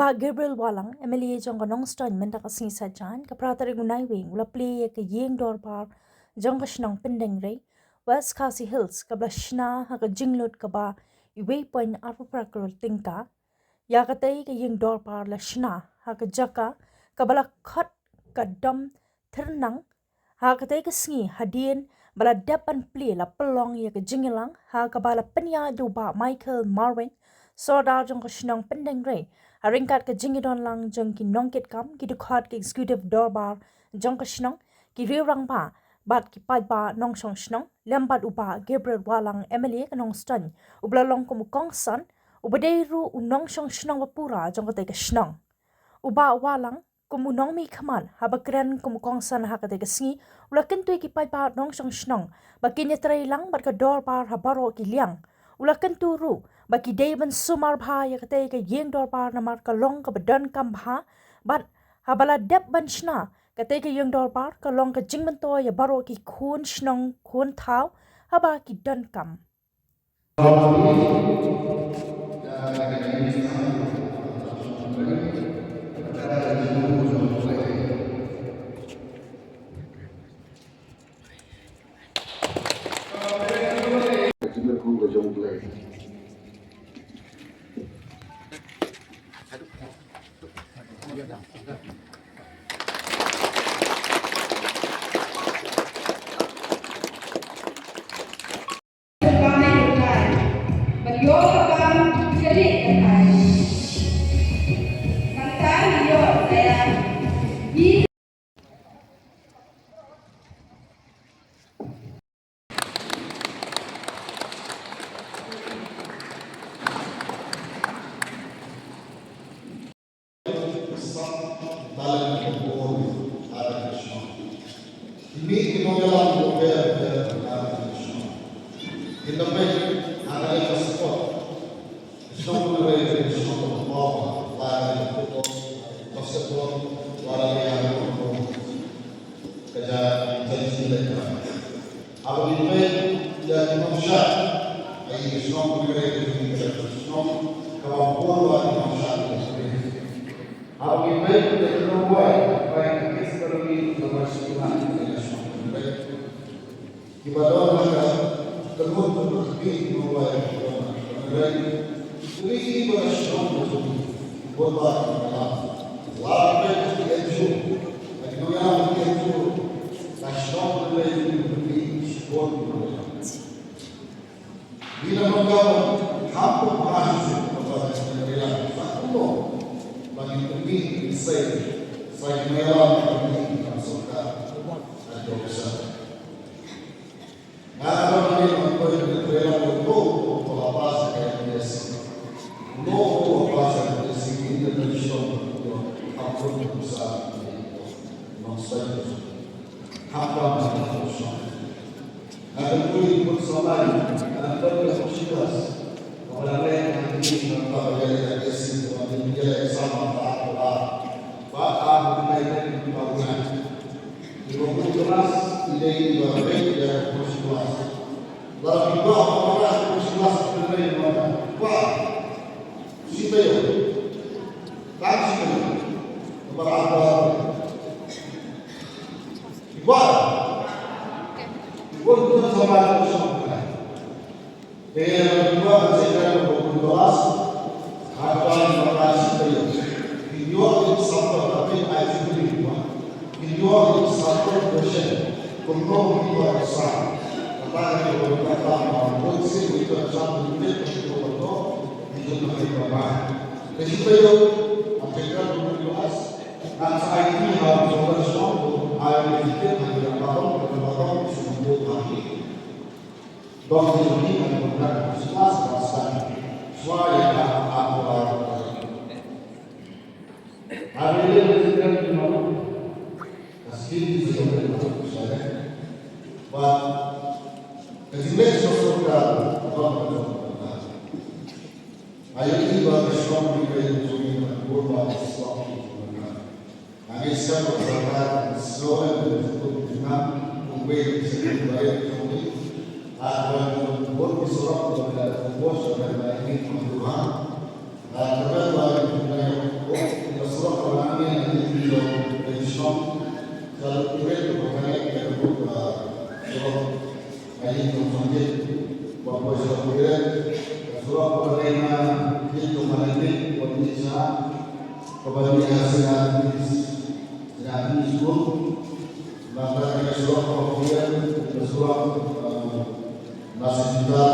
Uba Gabriel Walang, MLA jong ka Nongstoiñ menta ka singsa jan, ka pratari gunay wing, ula Plie ka Ïingdorbar, jong ka Shnong Pyndengrei, West Khasi Hills, ka bla Shna ha ka jinglot ka ba, iway point arpa prakrol tingka, ya ka tay ka Ïingdorbar la Shna ha ka jaka, ka bala khat ka dom ternang, ha ka tay ka singi hadien, bala depan Plie la pelong ya ka jingilang, ha ka bala penya duba Michael Marwin, Sordar jong ka Shnong Pyndengrei, haringkat ke jingidon lang jong ki nongkit kam ki dukhat ke executive dorbar jong ka Shnong ki riurang pa bat ki pa Nongstoiñ Shnong lembat upa Gabriel Walang MLA ka Nongstoiñ ublalong kumukong san ubadeiru Nongstoiñ Shnong wapura jong ka Shnong uba Walang kumunong mi kaman habakren kumukong san hakate ka singi ulakin tu ki pa Nongstoiñ Shnong bakinya tray lang bat ka dorbar habaro ki liang ulakan turu baki dayban sumar bha ya kate ka Ïingdorbar na mar ka long ka badan kam bha bat habala dep ban shna kate ka Ïingdorbar ka long ka jingman to ya baro ki khun Shnong khun thau haba ki dan kam ini Nongstoiñ bahwa sebagai surah penerima itu menanti kondisi kepada hasil school maka surah kemudian surah masih juga